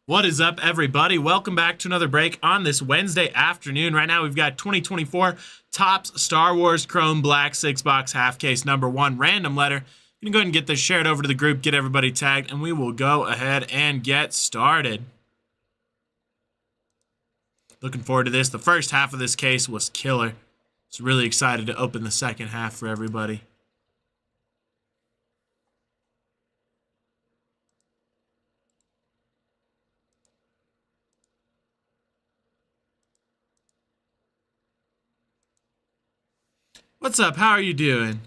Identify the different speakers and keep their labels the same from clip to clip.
Speaker 1: What is up, everybody? Welcome back to another break on this Wednesday afternoon. Right now, we've got 2024 Topps Star Wars Chrome Black 6-box half case number 1 random letter. I'm going to go ahead and get this shared over to the group, get everybody tagged, and we will go ahead and get started. Looking forward to this. The first half of this case was killer. So really excited to open the second half for everybody. What's up? How are you doing?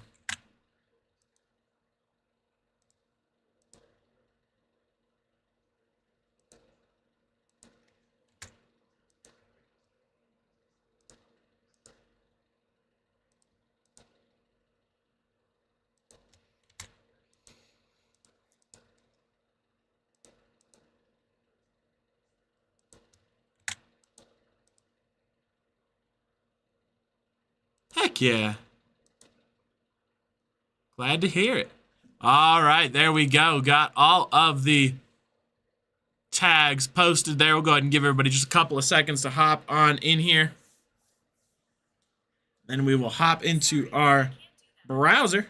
Speaker 1: Heck yeah. Glad to hear it. All right, there we go. Got all of the tags posted there. We'll go ahead and give everybody just a couple of seconds to hop on in here. Then we will hop into our browser.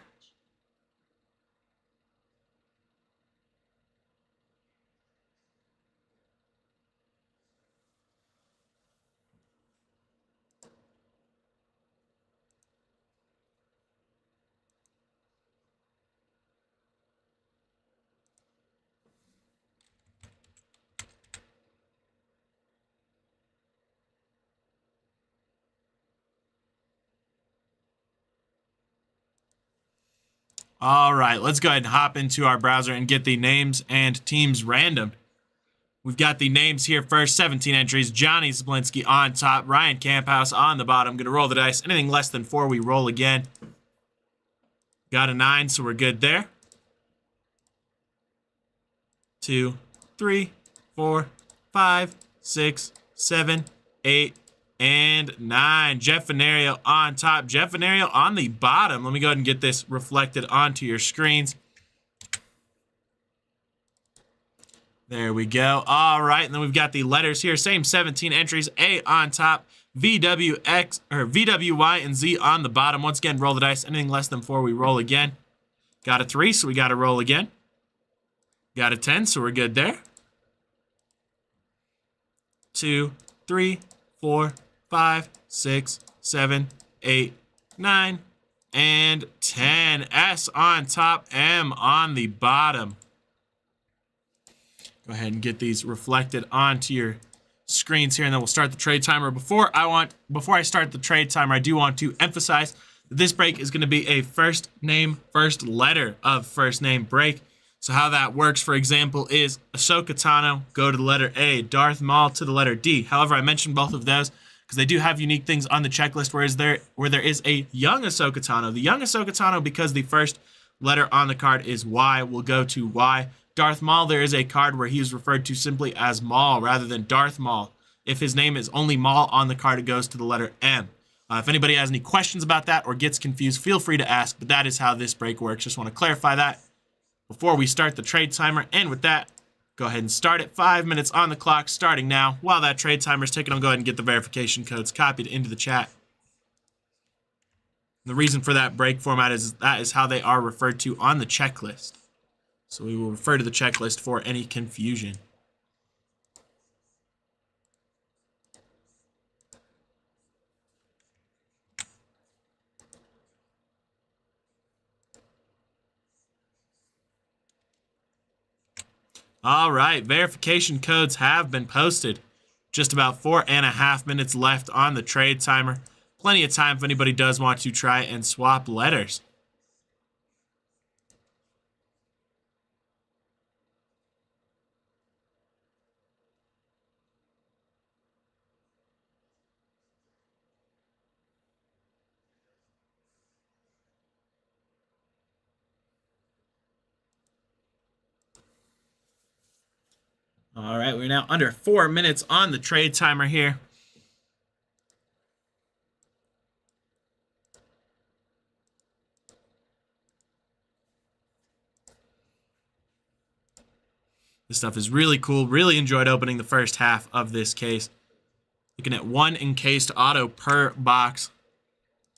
Speaker 1: All right, let's go ahead and hop into our browser and get the names and teams random. We've got the names here first, 17 entries. Johnny Zablinski on top, Ryan Camphouse on the bottom. Going to roll the dice. Anything less than 4, we roll again. Got a 9, so we're good there. 2, 3, 4, 5, 6, 7, 8, and 9. Jeff Venario on top. Jeff Venario on the bottom. Let me go ahead and get this reflected onto your screens. There we go. All right, and then we've got the letters here. Same 17 entries. A on top, VWY, and Z on the bottom. Once again, roll the dice. Anything less than 4, we roll again. Got a 3, so we got to roll again. Got a 10, so we're good there. 2, 3, 4, 5, 6, 7, 8, 9, and 10. S on top, M on the bottom. Go ahead and get these reflected onto your screens here, and then we'll start the trade timer. Before I start the trade timer, I do want to emphasize that this break is going to be a first name, first letter of first name break. So how that works, for example, is Ahsoka Tano, go to the letter A, Darth Maul to the letter D. However, I mentioned both of those because they do have unique things on the checklist, where there is a young Ahsoka Tano. The young Ahsoka Tano, because the first letter on the card is Y, will go to Y. Darth Maul, there is a card where he is referred to simply as Maul rather than Darth Maul. If his name is only Maul on the card, it goes to the letter M. If anybody has any questions about that or gets confused, feel free to ask, but that is how this break works. Just want to clarify that before we start the trade timer. And with that, go ahead and start it. 5 minutes on the clock, starting now. While that trade timer is ticking, I'll go ahead and get the verification codes copied into the chat. The reason for that break format is that is how they are referred to on the checklist. So we will refer to the checklist for any confusion. All right, verification codes have been posted. Just about 4.5 minutes left on the trade timer. Plenty of time if anybody does want to try and swap letters. All right, we're now under 4 minutes on the trade timer here. This stuff is really cool. Really enjoyed opening the first half of this case. Looking at 1 encased auto per box,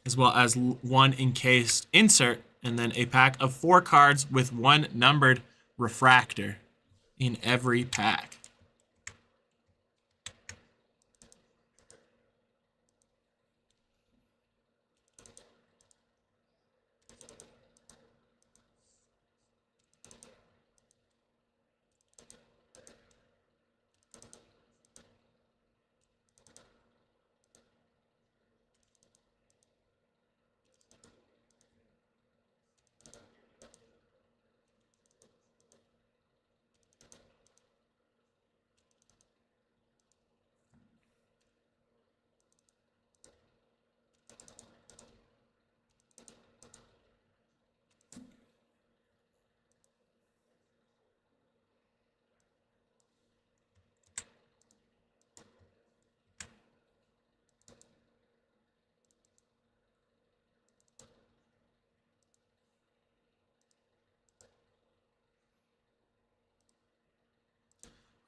Speaker 1: as well as 1 encased insert, and then a pack of 4 cards with 1 numbered refractor in every pack.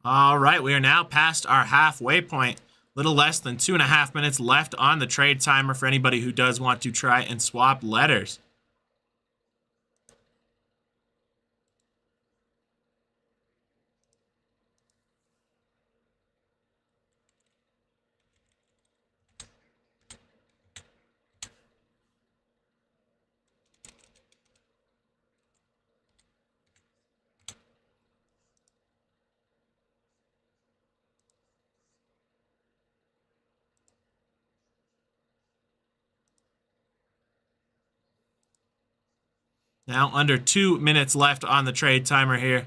Speaker 1: All right, we are now past our halfway point. Little less than 2.5 minutes left on the trade timer for anybody who does want to try and swap letters. Now under 2 minutes left on the trade timer here.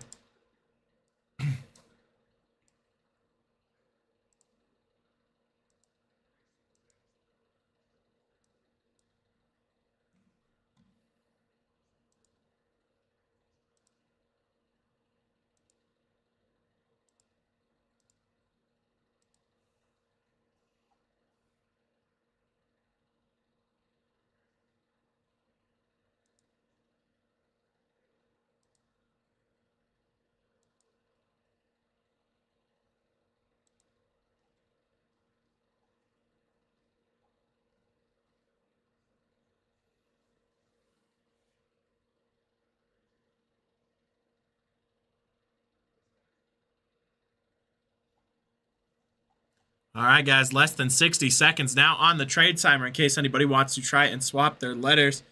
Speaker 1: All right, guys, less than 60 seconds now on the trade timer in case anybody wants to try and swap their letters.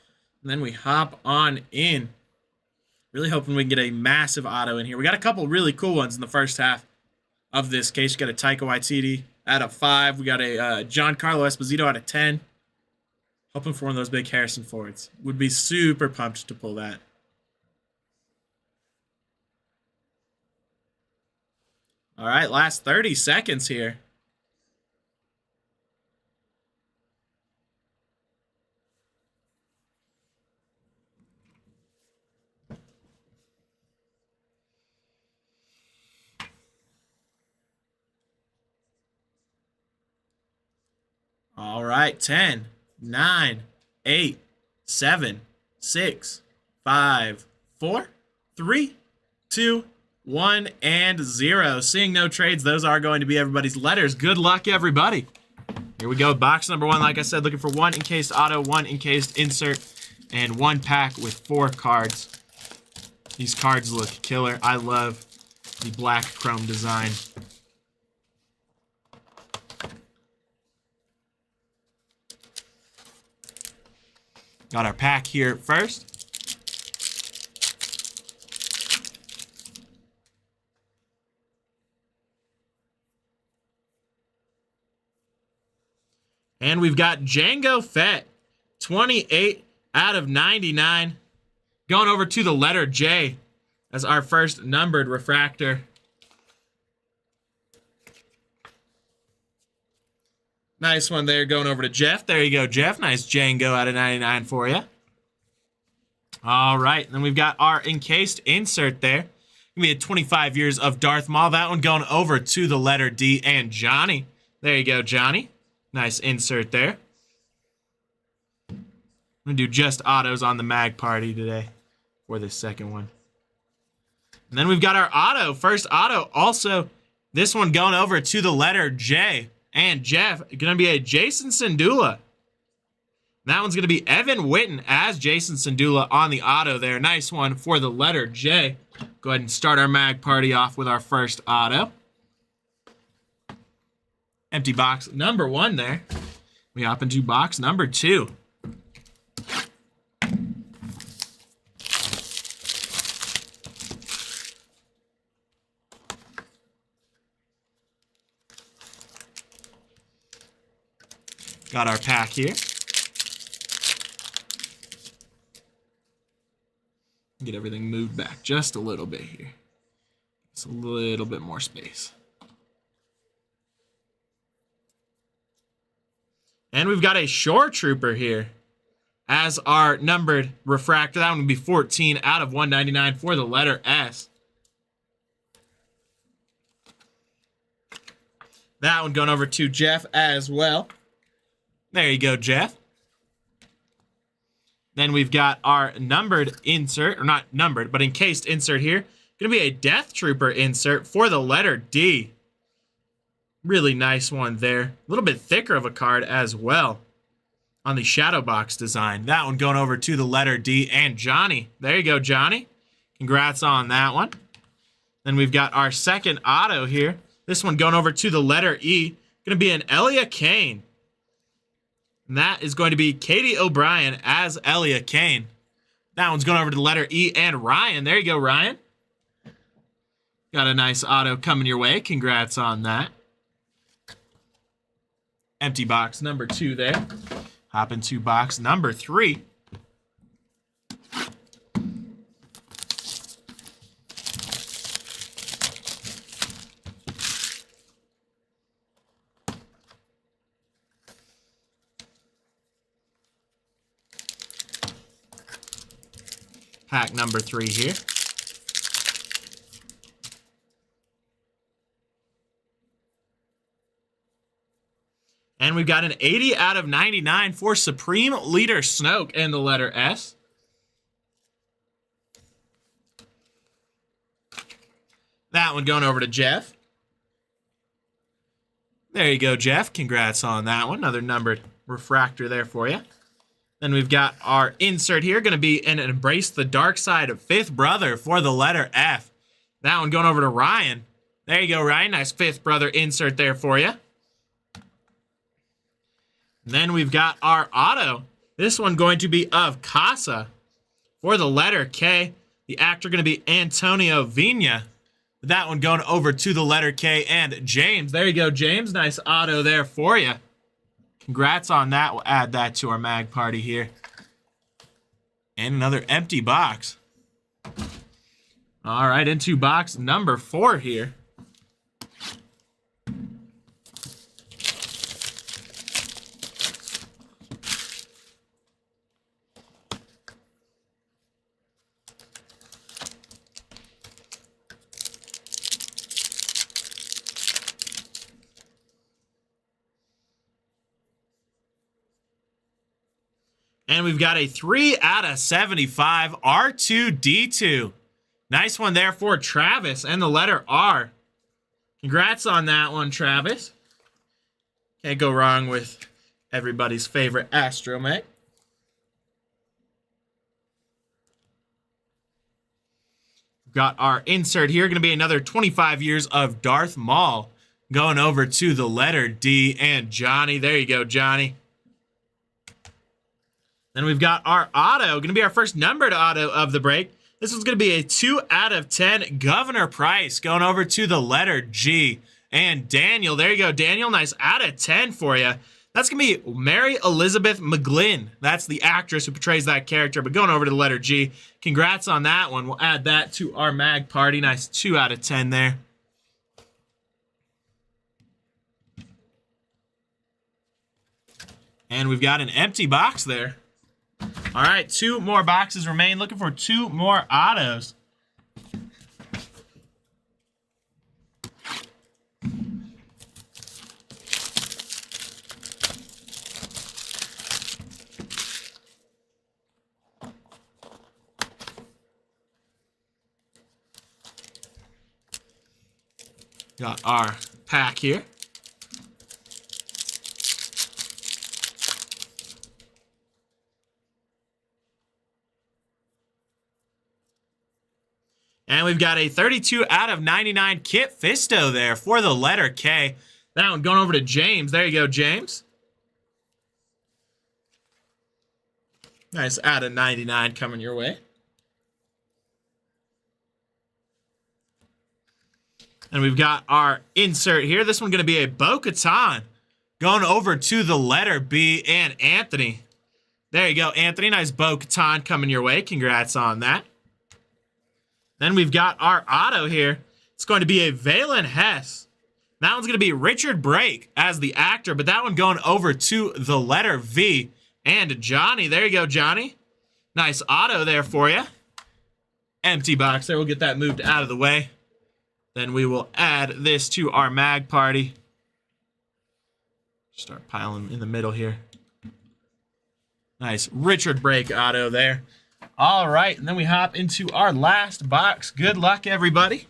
Speaker 1: And then we hop on in. Really hoping we can get a massive auto in here. We got a couple really cool ones in the first half of this case. You got a Taika Waititi out of 5. We got a Giancarlo Esposito out of 10. Hoping for one of those big Harrison Fords. Would be super pumped to pull that. All right, last 30 seconds here. All right, 10, 9, 8, 7, 6, 5, 4, 3, 2, 1, and 0. Seeing no trades, those are going to be everybody's letters. Good luck, everybody. Here we go. Box number 1, like I said, looking for 1 encased auto, 1 encased insert, and 1 pack with 4 cards. These cards look killer. I love the black chrome design. Got our pack here first. And we've got Django Fett, 28 out of 99. Going over to the letter J as our first numbered refractor. Nice one there going over to Jeff. There you go, Jeff. Nice Django out of 99 for you. All right. Then we've got our encased insert there. We had 25 years of Darth Maul. That one going over to the letter D and Johnny. There you go, Johnny. Nice insert there. I'm going to do just autos on the Mag Party today for this second one. And then we've got our auto. First auto, also this one going over to the letter J. And Jeff, going to be a Jason Sandula. That one's going to be Evan Witten as Jason Sandula on the auto there. Nice one for the letter J. Go ahead and start our mag party off with our first auto. Empty box number 1 there. We hop into box number 2. Got our pack here. Get everything moved back just a little bit here. It's a little bit more space. And we've got a Shore Trooper here as our numbered refractor. That one would be 14 out of 199 for the letter S. That one going over to Jeff as well. There you go, Jeff. Then we've got our numbered insert, or not numbered, but encased insert here. Going to be a Death Trooper insert for the letter D. Really nice one there. A little bit thicker of a card as well on the shadow box design. That one going over to the letter D and Johnny. There you go, Johnny. Congrats on that one. Then we've got our second auto here. This one going over to the letter E. Going to be an Elia Kane. And that is going to be Katie O'Brien as Elia Kane. That one's going over to the letter E and Ryan. There you go, Ryan. Got a nice auto coming your way. Congrats on that. Empty box number 2 there. Hop into box number 3. Pack number 3 here. And we've got an 80 out of 99 for Supreme Leader Snoke and the letter S. That one going over to Jeff. There you go, Jeff. Congrats on that one. Another numbered refractor there for you. Then we've got our insert here. Going to be an Embrace the Dark Side of Fifth Brother for the letter F. That one going over to Ryan. There you go, Ryan. Nice Fifth Brother insert there for you. Then we've got our auto. This one going to be of Casa for the letter K. The actor going to be Antonio Vina. That one going over to the letter K and James. There you go, James. Nice auto there for you. Congrats on that. We'll add that to our mag party here. And another empty box. All right, into box number 4 here. And we've got a 3 out of 75 R2-D2. Nice one there for Travis and the letter R. Congrats on that one, Travis. Can't go wrong with everybody's favorite astromech. We've got our insert here. Going to be another 25 years of Darth Maul. Going over to the letter D and Johnny. There you go, Johnny. Then we've got our auto, going to be our first numbered auto of the break. This one's going to be a 2 out of 10 Governor Price going over to the letter G. And Daniel, there you go, Daniel, nice out of 10 for you. That's going to be Mary Elizabeth McGlynn. That's the actress who portrays that character, but going over to the letter G. Congrats on that one. We'll add that to our mag party. Nice 2 out of 10 there. And we've got an empty box there. All right, 2 more boxes remain. Looking for 2 more autos. Got our pack here. And we've got a 32 out of 99 Kit Fisto there for the letter K. That one going over to James. There you go, James. Nice out of 99 coming your way. And we've got our insert here. This one's going to be a Bo-Katan going over to the letter B and Anthony. There you go, Anthony. Nice Bo-Katan coming your way. Congrats on that. Then we've got our auto here. It's going to be a Valen Hess. That one's going to be Richard Brake as the actor, but that one going over to the letter V and Johnny. There you go, Johnny. Nice auto there for you. Empty box there. We'll get that moved out of the way. Then we will add this to our mag party. Start piling in the middle here. Nice Richard Brake auto there. All right, and then we hop into our last box. Good luck, everybody.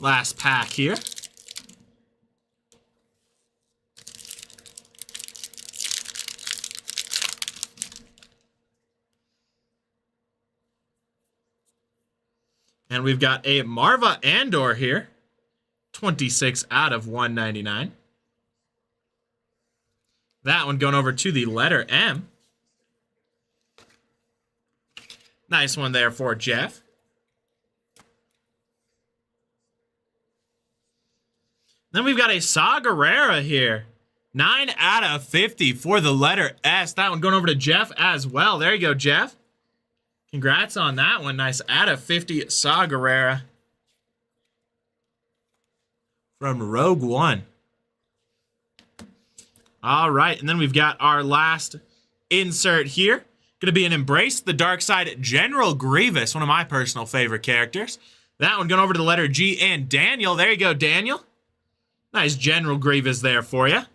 Speaker 1: Last pack here. And we've got a Marva Andor here. 26 out of 199. That one going over to the letter M. Nice one there for Jeff. Then we've got a Saw Gerrera here. 9 out of 50 for the letter S. That one going over to Jeff as well. There you go, Jeff. Congrats on that one. Nice out of 50 Saw Gerrera from Rogue One. All right, and then we've got our last insert here. Going to be an Embrace the Dark Side General Grievous, one of my personal favorite characters. That one going over to the letter G and Daniel. There you go, Daniel. Nice General Grievous there for you. And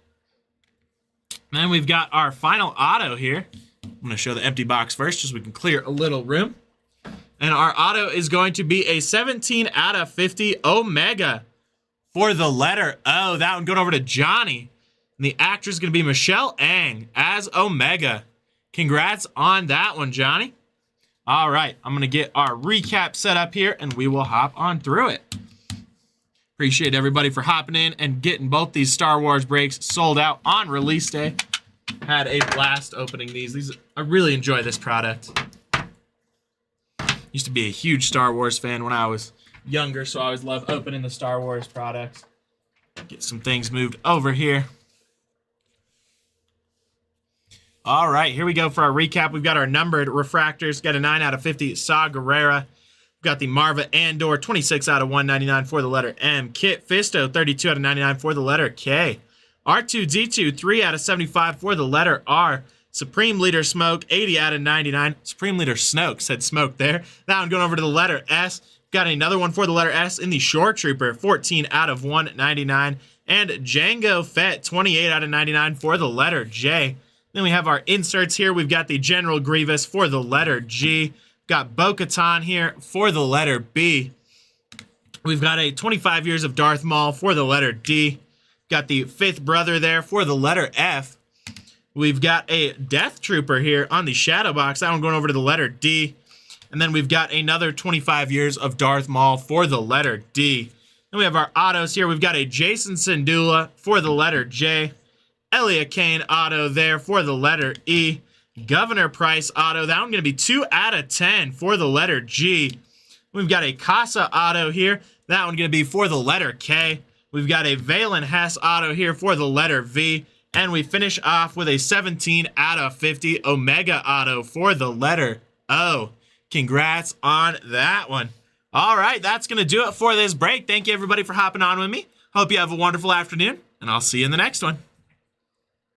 Speaker 1: then we've got our final auto here. I'm going to show the empty box first just so we can clear a little room. And our auto is going to be a 17 out of 50 Omega for the letter O. That one going over to Johnny. And the actress is going to be Michelle Ang as Omega. Congrats on that one, Johnny. All right, I'm going to get our recap set up here, and we will hop on through it. Appreciate everybody for hopping in and getting both these Star Wars breaks sold out on release day. Had a blast opening these. I really enjoy this product. Used to be a huge Star Wars fan when I was younger, so I always love opening the Star Wars products. Get some things moved over here. All right, here we go for our recap. We've got our numbered refractors. Got a 9 out of 50 Saw Gerrera. Got the Marva Andor, 26 out of 199 for the letter M. Kit Fisto, 32 out of 99 for the letter K. R2-D2, 3 out of 75 for the letter R. Supreme Leader Smoke, 80 out of 99. Supreme Leader Snoke said smoke there. That one going over to the letter S. Got another one for the letter S in the Shore Trooper, 14 out of 199. And Jango Fett, 28 out of 99 for the letter J. Then we have our inserts here. We've got the General Grievous for the letter G. Got Bo-Katan here for the letter B. We've got a 25 Years of Darth Maul for the letter D. Got the Fifth Brother there for the letter F. We've got a Death Trooper here on the Shadow Box. That one going over to the letter D. And then we've got another 25 Years of Darth Maul for the letter D. Then we have our autos here. We've got a Jason Syndulla for the letter J. Elia Kane auto there for the letter E. Governor Price auto. That one going to be 2 out of 10 for the letter G. We've got a Casa auto here. That one going to be for the letter K. We've got a Valen Hess auto here for the letter V. And we finish off with a 17 out of 50 Omega auto for the letter O. Congrats on that one. All right, that's going to do it for this break. Thank you, everybody, for hopping on with me. Hope you have a wonderful afternoon, and I'll see you in the next one.